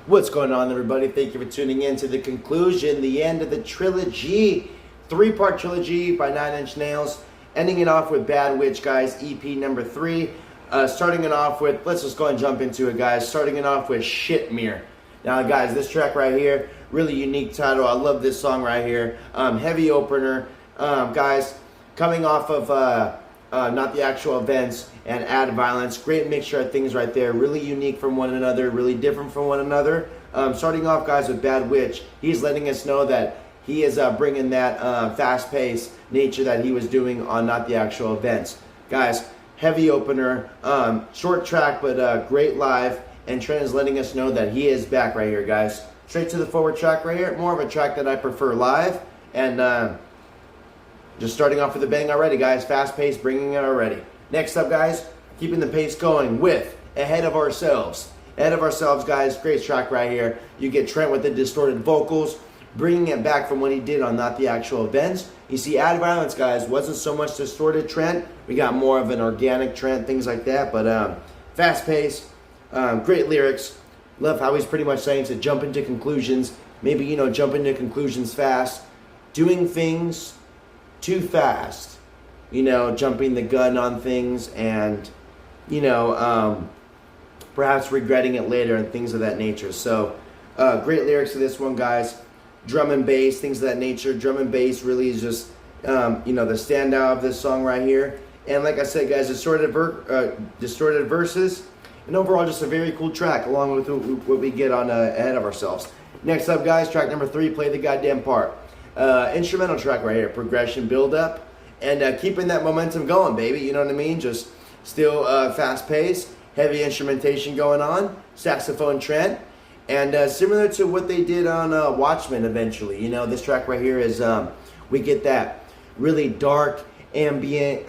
What's going on, everybody? Thank you for tuning in to the conclusion, the end of the trilogy, three-part trilogy by Nine Inch Nails, ending it off with Bad Witch, guys, EP number 3. Starting it off with, let's just go and jump into it, guys. Starting it off with Shitmere. Now, guys, this track right here, really unique title. I love this song right here. Heavy opener, guys, coming off of Not the Actual Events and Add Violence. Great mixture of things right there. Really unique from one another, really different from one another. Starting off, guys, with Bad Witch. He's letting us know that he is bringing that fast-paced nature that he was doing on Not the Actual Events. Guys, heavy opener, short track, but great live. And Trent is letting us know that he is back right here, guys. Straight to the forward track right here. More of a track that I prefer live. And just starting off with a bang already, guys. Fast pace, bringing it already. Next up, guys, keeping the pace going with Ahead of Ourselves. Ahead of Ourselves, guys. Great track right here. You get Trent with the distorted vocals, bringing it back from what he did on Not the Actual Events. You see, Add Violence, guys, wasn't so much distorted Trent. We got more of an organic Trent, things like that. But fast pace, great lyrics. Love how he's pretty much saying to jump into conclusions. Maybe, jump into conclusions fast. Doing things too fast, jumping the gun on things and, perhaps regretting it later and things of that nature. So, great lyrics to this one, guys. Drum and bass, things of that nature. Drum and bass really is just, the standout of this song right here. And like I said, guys, distorted verses, and overall just a very cool track, along with what we get on Ahead of Ourselves. Next up, guys, track number 3, Play the Goddamn Part. Instrumental track right here, progression, build up, and keeping that momentum going, baby. You know what I mean? Just still fast pace, heavy instrumentation going on, saxophone Trent, and similar to what they did on Watchmen eventually. This track right here is we get that really dark ambient,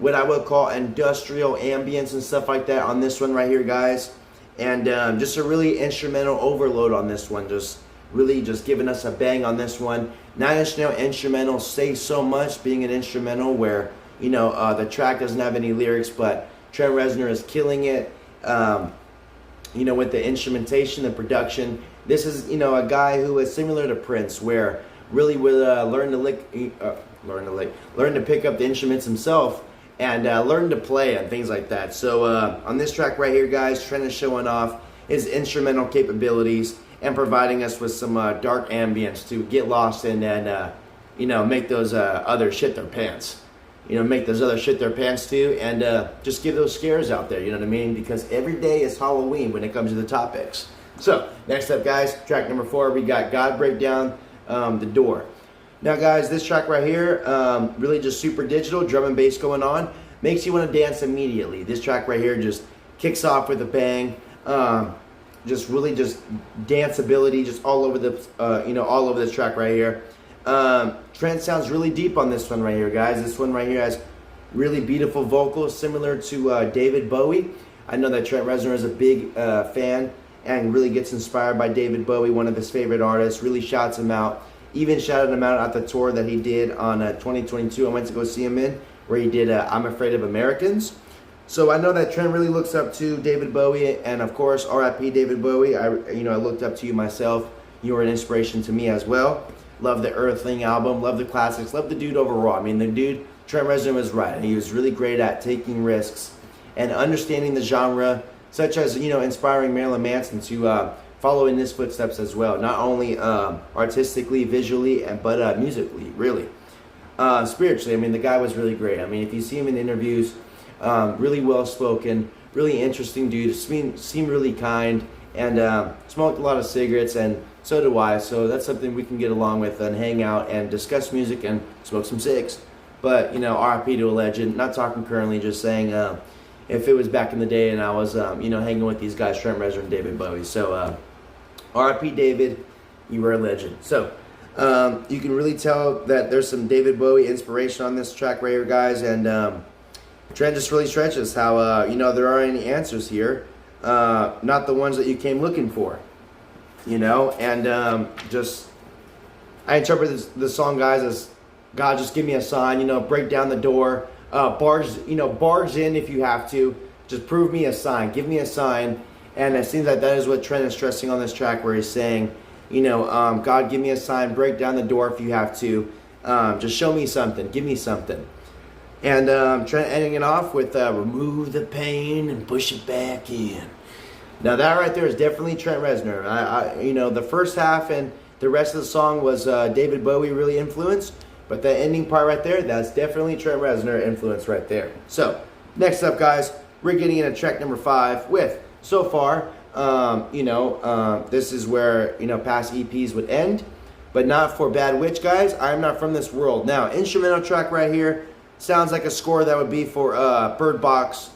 what I would call industrial ambience and stuff like that on this one right here, guys. And just a really instrumental overload on this one, just really just giving us a bang on this one. Nine Inch Nails instrumental say so much, being an instrumental where, the track doesn't have any lyrics, but Trent Reznor is killing it, with the instrumentation, the production. This is, a guy who is similar to Prince, where really would learn to pick up the instruments himself and learn to play and things like that. So on this track right here, guys, Trent is showing off his instrumental capabilities and providing us with some dark ambience to get lost in and, make those others shit their pants. Make those others shit their pants too, and just give those scares out there, you know what I mean? Because every day is Halloween when it comes to the topics. So, next up, guys, track number 4, we got God Break Down the Door. Now, guys, this track right here, really just super digital, drum and bass going on, makes you want to dance immediately. This track right here just kicks off with a bang. Just really just danceability, just all over the, all over this track right here. Trent sounds really deep on this one right here, guys. This one right here has really beautiful vocals, similar to David Bowie. I know that Trent Reznor is a big fan and really gets inspired by David Bowie, one of his favorite artists. Really shouts him out. Even shouted him out at the tour that he did on 2022. I went to go see him in, where he did I'm Afraid of Americans. So I know that Trent really looks up to David Bowie, and of course, R.I.P. David Bowie. I looked up to you myself. You were an inspiration to me as well. Love the Earthling album, love the classics, love the dude overall. I mean, the dude, Trent Reznor was right. He was really great at taking risks and understanding the genre, such as, inspiring Marilyn Manson to follow in his footsteps as well. Not only artistically, visually, but musically, really. Spiritually, I mean, the guy was really great. I mean, if you see him in interviews, really well-spoken, really interesting dude, seemed really kind, and smoked a lot of cigarettes, and so do I. So that's something we can get along with and hang out and discuss music and smoke some cigs. But, RIP to a legend. Not talking currently, just saying if it was back in the day and I was, hanging with these guys, Trent Reznor and David Bowie. So RIP David, you were a legend. So you can really tell that there's some David Bowie inspiration on this track right here, guys, and Trent just really stretches how, there aren't any answers here. Not the ones that you came looking for, and just, I interpret this song, guys, as God, just give me a sign, break down the door, barge in if you have to, just prove me a sign, give me a sign, And it seems like that is what Trent is stressing on this track, where he's saying, you know, God, give me a sign, break down the door if you have to. Just show me something, give me something. And Trent ending it off with remove the pain and push it back in. Now that right there is definitely Trent Reznor. You know, the first half and the rest of the song was David Bowie really influenced, but the ending part right there, that's definitely Trent Reznor influence right there. So next up, guys, we're getting into track number 5 with So Far. This is where, you know, past EPs would end, but not for Bad Witch, guys. I'm Not From This World. Now, instrumental track right here sounds like a score that would be for Bird Box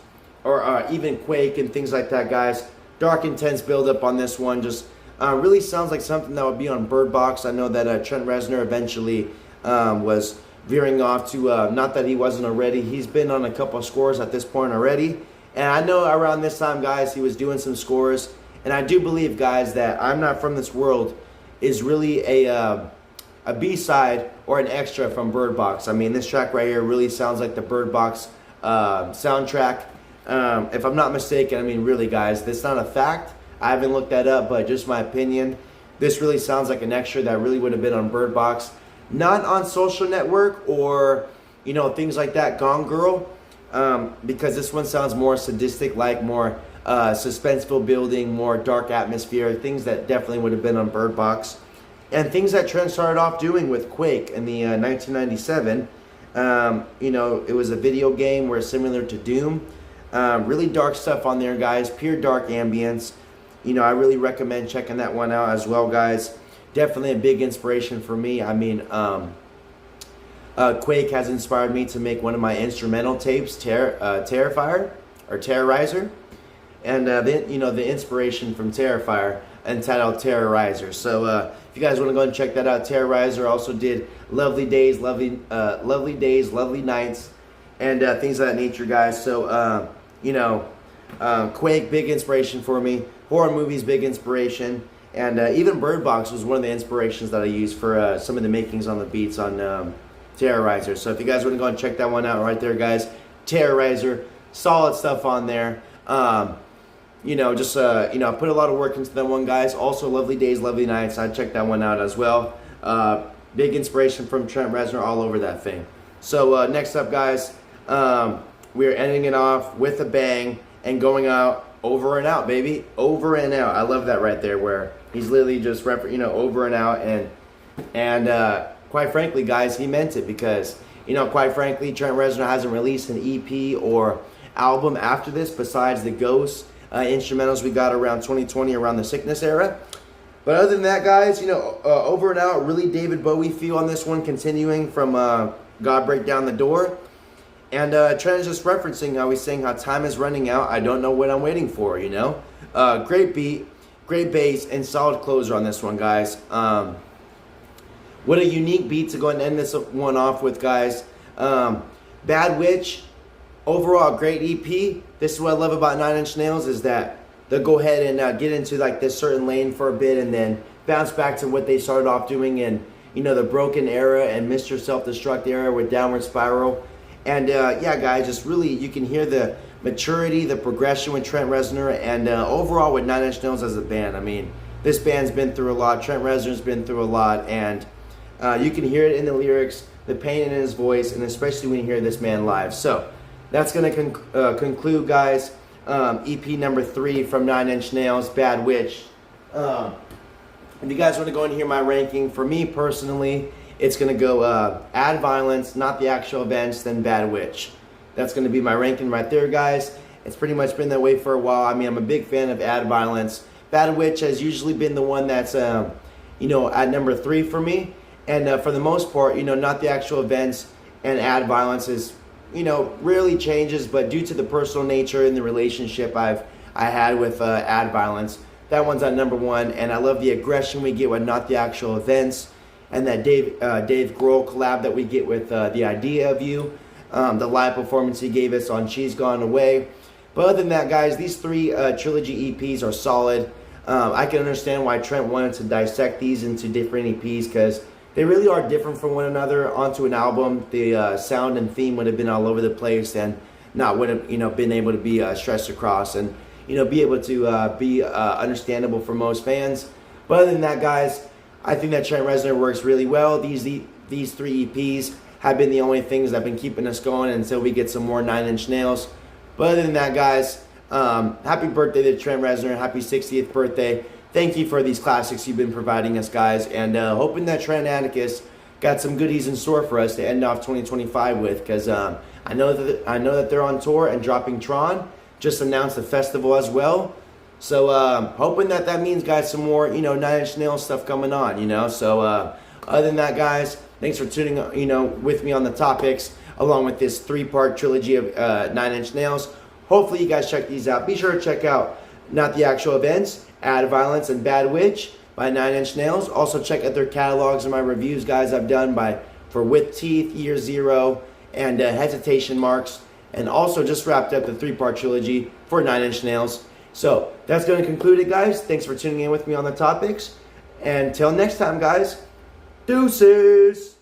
or even Quake and things like that, guys. Dark, intense build-up on this one. Just really sounds like something that would be on Bird Box. I know that Trent Reznor eventually was veering off to, not that he wasn't already. He's been on a couple of scores at this point already. And I know around this time, guys, he was doing some scores. And I do believe, guys, that I'm Not From This World is really a B-side or an extra from Bird Box. I mean, this track right here really sounds like the Bird Box soundtrack. If I'm not mistaken, I mean, really, guys, that's not a fact. I haven't looked that up, but just my opinion. This really sounds like an extra that really would have been on Bird Box. Not on Social Network or, you know, things like that, Gone Girl. Because this one sounds more sadistic, like more suspenseful building, more dark atmosphere, things that definitely would have been on Bird Box. And things that Trent started off doing with Quake in the 1997. You know, it was a video game where similar to Doom. Really dark stuff on there, guys. Pure dark ambience. You know, I really recommend checking that one out as well, guys. Definitely a big inspiration for me. I mean, Quake has inspired me to make one of my instrumental tapes, Terrifier or Terrorizer, and the inspiration from Terrifier entitled Terrorizer. So if you guys want to go and check that out, Terrorizer also did Lovely Days, Lovely Nights, and things of that nature, guys. So Quake, big inspiration for me. Horror movies, big inspiration. And even Bird Box was one of the inspirations that I used for some of the makings on the beats on Terrorizer. So if you guys want to go and check that one out right there, guys, Terrorizer, solid stuff on there. I put a lot of work into that one, guys. Also, Lovely Days, Lovely Nights, I checked that one out as well. Big inspiration from Trent Reznor all over that thing. So next up, guys, we're ending it off with a bang and going out over and out, baby, over and out. I love that right there, where he's literally just over and out, and quite frankly, guys, he meant it, because, quite frankly, Trent Reznor hasn't released an EP or album after this besides the Ghost instrumentals we got around 2020, around the Sickness era. But other than that, guys, over and out, really David Bowie feel on this one, continuing from God Break Down the Door. And Trent is just referencing how he's saying how time is running out. I don't know what I'm waiting for, Great beat, great bass, and solid closer on this one, guys. What a unique beat to go and end this one off with, guys. Bad Witch, overall great EP. This is what I love about Nine Inch Nails, is that they'll go ahead and get into like this certain lane for a bit and then bounce back to what they started off doing in, the Broken era and Mr. Self-Destruct era with Downward Spiral. And guys, just really, you can hear the maturity, the progression with Trent Reznor, and overall with Nine Inch Nails as a band. I mean, this band's been through a lot. Trent Reznor's been through a lot, and you can hear it in the lyrics, the pain in his voice, and especially when you hear this man live. So that's going to conclude, guys, EP number 3 from Nine Inch Nails, Bad Witch. If you guys want to go and hear my ranking, for me personally, it's going to go Add Violence, Not the Actual Events, then Bad Witch. That's going to be my ranking right there, guys. It's pretty much been that way for a while. I mean, I'm a big fan of Add Violence. Bad Witch has usually been the one that's, at number 3 for me. And for the most part, Not the Actual Events and Add Violence is, rarely changes, but due to the personal nature and the relationship I had with Add Violence, that one's at number 1. And I love the aggression we get with Not the Actual Events, and that Dave Grohl collab that we get with The Idea of You, the live performance he gave us on She's Gone Away. But other than that, guys, these 3 trilogy EPs are solid. I can understand why Trent wanted to dissect these into different EPs, because they really are different from one another. Onto an album, the sound and theme would have been all over the place and not would have been able to be stressed across. And be able to be understandable for most fans. But other than that, guys, I think that Trent Reznor works really well. These 3 EPs have been the only things that have been keeping us going until we get some more 9 Inch Nails. But other than that, guys, happy birthday to Trent Reznor. Happy 60th birthday. Thank you for these classics you've been providing us, guys. And hoping that Trent Atticus got some goodies in store for us to end off 2025 with. Because I know that they're on tour and dropping Tron. Just announced the festival as well. So hoping that means, guys, some more 9 Inch Nails stuff coming on. So other than that, guys, thanks for tuning with me on the topics along with this 3-part trilogy of 9 Inch Nails. Hopefully you guys check these out. Be sure to check out Not the Actual Events, Add Violence, and Bad Witch by 9 Inch Nails. Also check out their catalogs and my reviews, guys, I've done for With Teeth, Year Zero, and Hesitation Marks. And also just wrapped up the 3-part trilogy for 9 Inch Nails. So that's going to conclude it, guys. Thanks for tuning in with me on the topics. And until next time, guys, deuces.